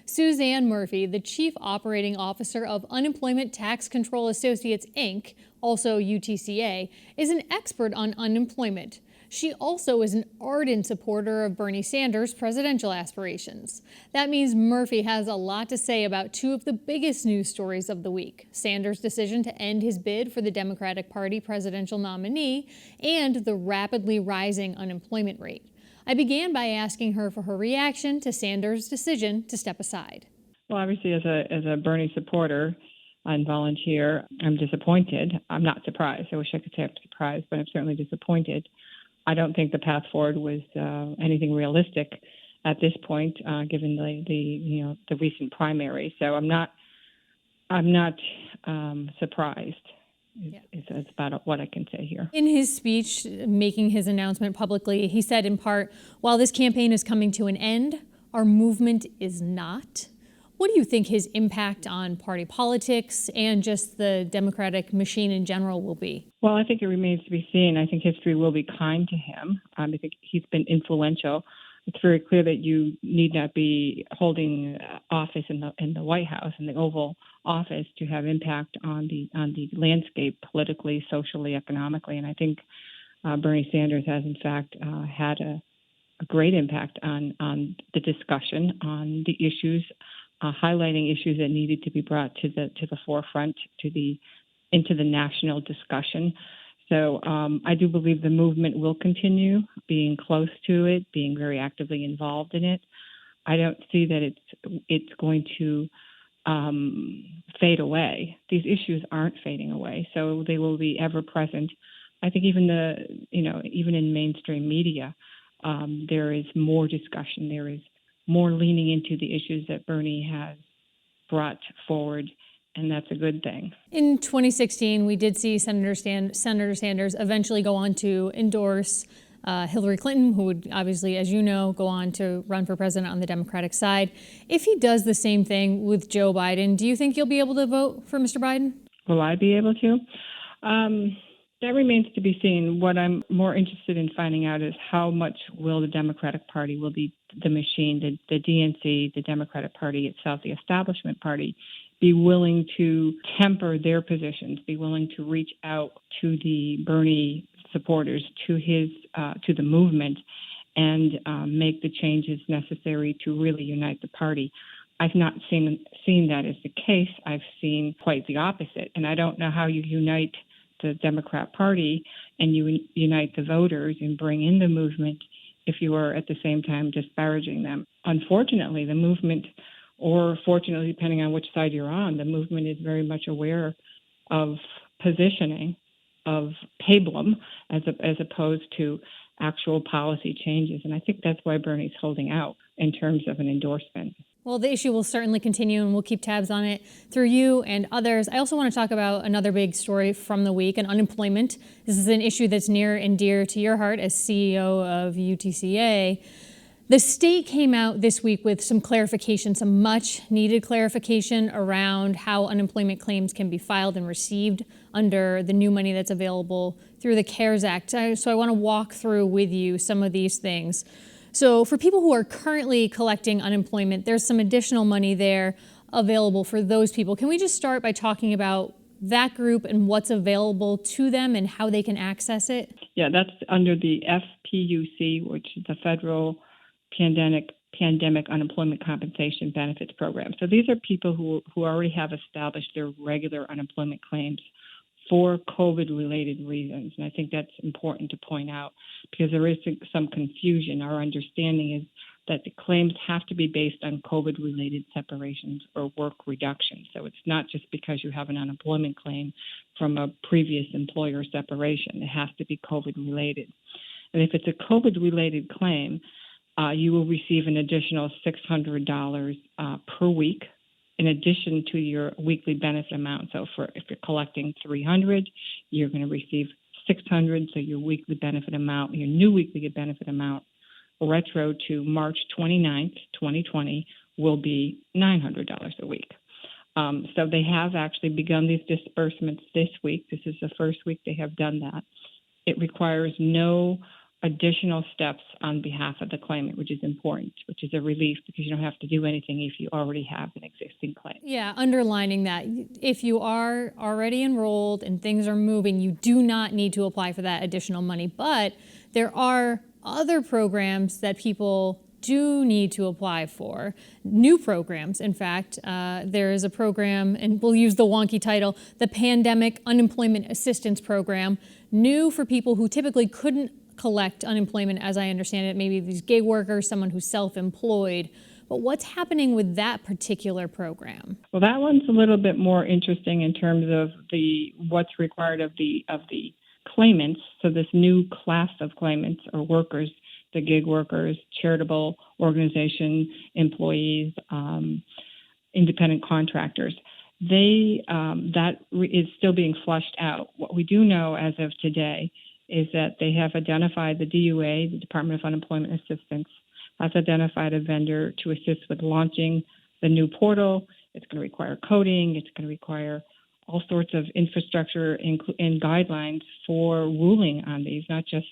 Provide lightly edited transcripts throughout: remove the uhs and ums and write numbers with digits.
Suzanne Murphy, the Chief Operating Officer of Unemployment Tax Control Associates, Inc., also UTCA, is an expert on unemployment. She also is an ardent supporter of Bernie Sanders' presidential aspirations. That means Murphy has a lot to say about two of the biggest news stories of the week: Sanders' decision to end his bid for the Democratic Party presidential nominee and the rapidly rising unemployment rate. I began by asking her for her reaction to Sanders' decision to step aside. Well, obviously, as a Bernie supporter and volunteer, I'm disappointed. I'm not surprised. I wish I could say I'm surprised, but I'm certainly disappointed. I don't think the path forward was anything realistic at this point, given the recent primary. So I'm not surprised. It's about what I can say here. In his speech, making his announcement publicly, he said in part, "While this campaign is coming to an end, our movement is not." What do you think his impact on party politics and just the Democratic machine in general will be? Well, I think it remains to be seen. I think history will be kind to him. I think he's been influential. It's very clear that you need not be holding office in the White House, in the Oval Office, to have impact on the landscape politically, socially, economically. And I think Bernie Sanders has, in fact, had a great impact on the discussion, on the issues, highlighting issues that needed to be brought to the forefront, into the national discussion. So I do believe the movement will continue, being close to it, being very actively involved in it. I don't see that it's going to fade away. These issues aren't fading away, so they will be ever present. I think even in mainstream media, there is more discussion. There is more leaning into the issues that Bernie has brought forward, and that's a good thing. In 2016, we did see Senator Sanders eventually go on to endorse Hillary Clinton, who would obviously, as you know, go on to run for president on the Democratic side. If he does the same thing with Joe Biden, do you think you'll be able to vote for Mr. Biden? Will I be able to? That remains to be seen. What I'm more interested in finding out is how much will the Democratic Party, will the machine, the DNC, the Democratic Party itself, the establishment party, be willing to temper their positions, be willing to reach out to the Bernie supporters, to the movement, and make the changes necessary to really unite the party. I've not seen that as the case. I've seen quite the opposite, and I don't know how you unite the Democrat Party and you unite the voters and bring in the movement if you are at the same time disparaging them. Unfortunately, the movement, or fortunately, depending on which side you're on, the movement is very much aware of positioning, of pablum, as opposed to actual policy changes. And I think that's why Bernie's holding out in terms of an endorsement. Well, the issue will certainly continue, and we'll keep tabs on it through you and others. I also want to talk about another big story from the week, and unemployment. This is an issue that's near and dear to your heart as CEO of UTCA. The state came out this week with some clarification, some much needed clarification around how unemployment claims can be filed and received under the new money that's available through the CARES Act. So I want to walk through with you some of these things. So for people who are currently collecting unemployment, there's some additional money there available for those people. Can we just start by talking about that group and what's available to them and how they can access it? Yeah, that's under the FPUC, which is the Federal Pandemic Unemployment Compensation Benefits Program. So these are people who already have established their regular unemployment claims for COVID-related reasons. And I think that's important to point out because there is some confusion. Our understanding is that the claims have to be based on COVID-related separations or work reduction. So it's not just because you have an unemployment claim from a previous employer separation. It has to be COVID-related. And if it's a COVID-related claim, you will receive an additional $600 per week in addition to your weekly benefit amount. So if you're collecting $300, you're going to receive $600. So your weekly benefit amount, your new weekly benefit amount, retro to March 29th, 2020, will be $900 a week. So they have actually begun these disbursements this week. This is the first week they have done that. It requires no additional steps on behalf of the claimant, which is important, which is a relief because you don't have to do anything if you already have an existing claim. Yeah, underlining that if you are already enrolled and things are moving, you do not need to apply for that additional money. But there are other programs that people do need to apply for. New programs, in fact. There is a program, and we'll use the wonky title, the Pandemic Unemployment Assistance Program, new for people who typically couldn't collect unemployment, as I understand it, maybe these gig workers, someone who's self-employed. But what's happening with that particular program? Well, that one's a little bit more interesting in terms of what's required of the claimants. So this new class of claimants or workers, the gig workers, charitable organization employees, independent contractors. That is still being flushed out. What we do know as of today is that they have identified the DUA, the Department of Unemployment Assistance, has identified a vendor to assist with launching the new portal. It's going to require coding. It's going to require all sorts of infrastructure and guidelines for ruling on these, not just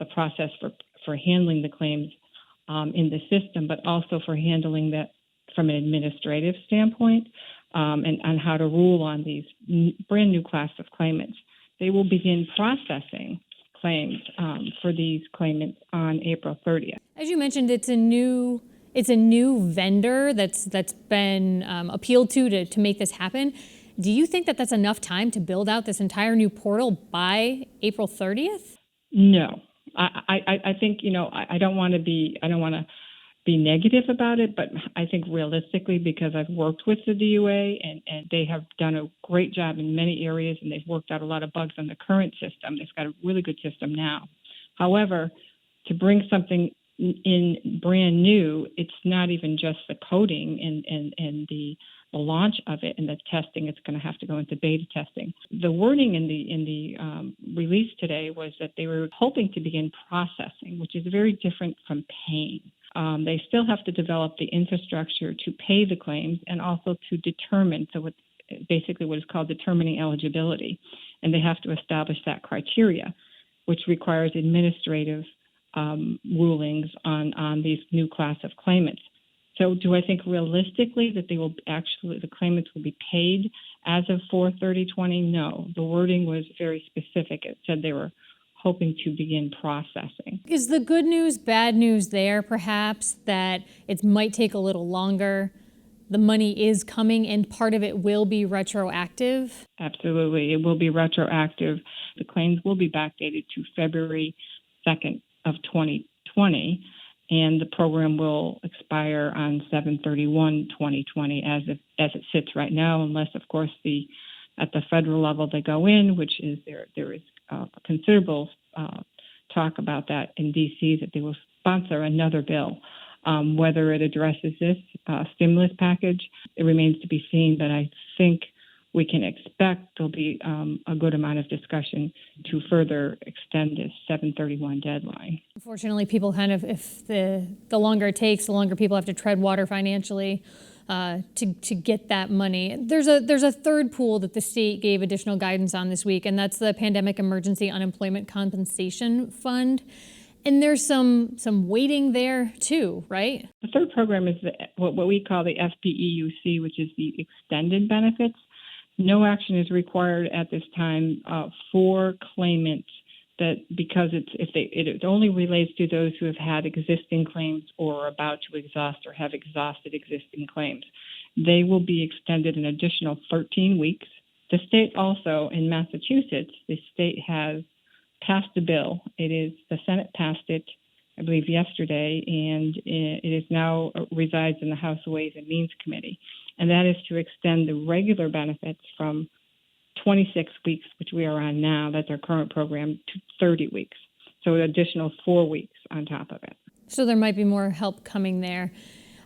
the process for handling the claims in the system, but also for handling that from an administrative standpoint and on how to rule on these brand new class of claimants. They will begin processing claims for these claimants on April 30th. As you mentioned, it's a new vendor that's been appealed to make this happen. Do you think that that's enough time to build out this entire new portal by April 30th? No, I think I don't want to be negative about it, but I think realistically, because I've worked with the DUA and they have done a great job in many areas and they've worked out a lot of bugs on the current system. They've got a really good system now. However, to bring something in brand new, it's not even just the coding and the launch of it and the testing. It's going to have to go into beta testing. The wording in the release today was that they were hoping to begin processing, which is very different from paying. They still have to develop the infrastructure to pay the claims and also to determine, basically what is called determining eligibility. And they have to establish that criteria, which requires administrative rulings on these new class of claimants. So do I think realistically that the claimants will be paid as of 4/30/20? No. The wording was very specific. It said they were hoping to begin processing. Is the good news, bad news there, perhaps, that it might take a little longer? The money is coming and part of it will be retroactive? Absolutely. It will be retroactive. The claims will be backdated to February 2nd of 2020, and the program will expire on 7/31/2020 as it sits right now, unless, of course, at the federal level they go in, which is there is considerable talk about that in D.C., that they will sponsor another bill. Whether it addresses this stimulus package, it remains to be seen, but I think we can expect there'll be a good amount of discussion to further extend this 7/31 deadline. Unfortunately, people if the longer it takes, the longer people have to tread water financially to get that money. There's a third pool that the state gave additional guidance on this week, and that's the Pandemic Emergency Unemployment Compensation Fund. And there's some waiting there too, right? The third program is what we call the FPEUC, which is the extended benefits. No action is required at this time for claimants because it only relates to those who have had existing claims or are about to exhaust or have exhausted existing claims. They will be extended an additional 13 weeks. The state also, in Massachusetts, the state has passed a bill. The Senate passed it, I believe, yesterday, and it is now resides in the House Ways and Means Committee. And that is to extend the regular benefits from 26 weeks, which we are on now, that's our current program, to 30 weeks. So an additional 4 weeks on top of it. So there might be more help coming there.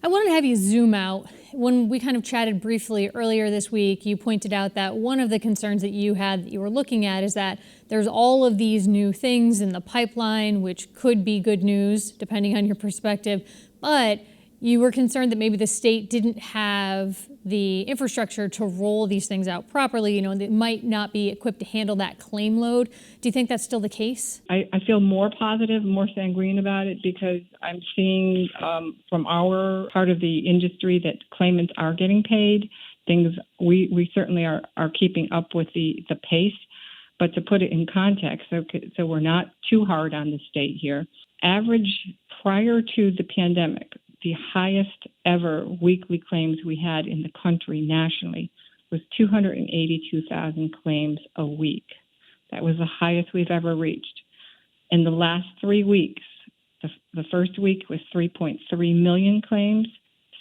I wanted to have you zoom out. When we kind of chatted briefly earlier this week, you pointed out that one of the concerns that you were looking at is that there's all of these new things in the pipeline, which could be good news, depending on your perspective, but You were concerned that maybe the state didn't have the infrastructure to roll these things out properly, they might not be equipped to handle that claim load. Do you think that's still the case? I feel more positive, more sanguine about it because I'm seeing from our part of the industry that claimants are getting paid. We certainly are keeping up with the pace. But to put it in context, so we're not too hard on the state here, average prior to the pandemic, the highest ever weekly claims we had in the country nationally was 282,000 claims a week. That was the highest we've ever reached. In the last 3 weeks, the first week was 3.3 million claims,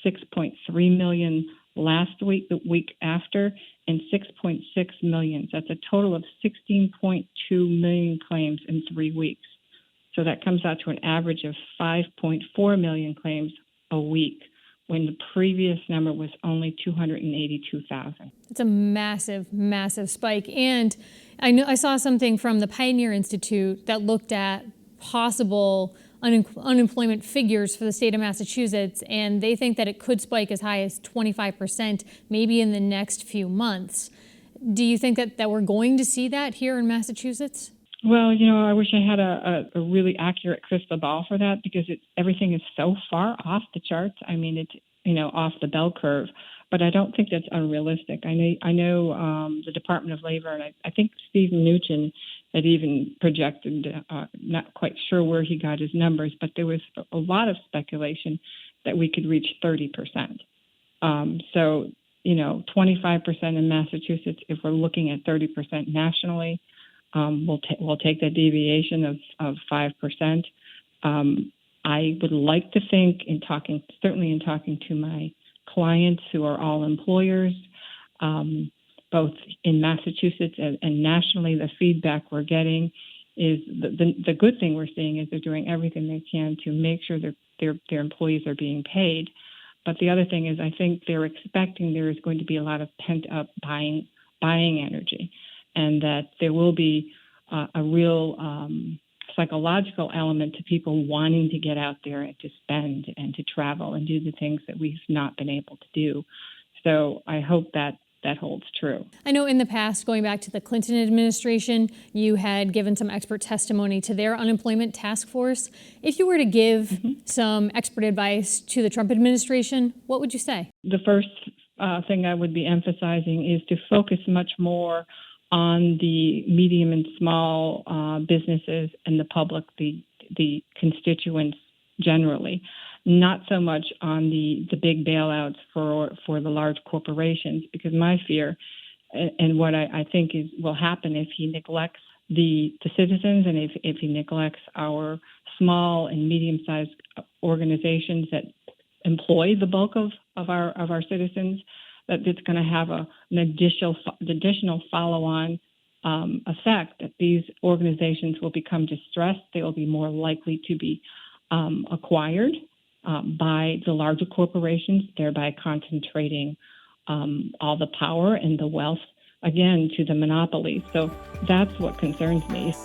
6.3 million last week, the week after, and 6.6 million. That's a total of 16.2 million claims in 3 weeks. So that comes out to an average of 5.4 million claims a week, when the previous number was only 282,000. It's a massive, massive spike. And I saw something from the Pioneer Institute that looked at possible unemployment figures for the state of Massachusetts, and they think that it could spike as high as 25%, maybe in the next few months. Do you think that we're going to see that here in Massachusetts? Well, I wish I had a really accurate crystal ball for that because everything is so far off the charts. I mean, it's, off the bell curve, but I don't think that's unrealistic. I know the Department of Labor, and I think Steve Mnuchin had even projected, not quite sure where he got his numbers, but there was a lot of speculation that we could reach 30%. So, 25% in Massachusetts, if we're looking at 30% nationally, we'll take that deviation of 5%. I would like to think, certainly in talking to my clients who are all employers, both in Massachusetts and nationally, the feedback we're getting is the good thing we're seeing is they're doing everything they can to make sure their employees are being paid. But the other thing is I think they're expecting there is going to be a lot of pent-up buying energy, and that there will be a real psychological element to people wanting to get out there and to spend and to travel and do the things that we've not been able to do. So I hope that holds true. I know in the past, going back to the Clinton administration, you had given some expert testimony to their unemployment task force. If you were to give some expert advice to the Trump administration, what would you say? The first thing I would be emphasizing is to focus much more on the medium and small businesses and the public, the constituents generally, not so much on the big bailouts for the large corporations, because my fear and what I think will happen if he neglects the citizens and if he neglects our small and medium-sized organizations that employ the bulk of our citizens, that it's going to have an additional follow-on effect, that these organizations will become distressed. They will be more likely to be acquired by the larger corporations, thereby concentrating all the power and the wealth, again, to the monopolies. So that's what concerns me.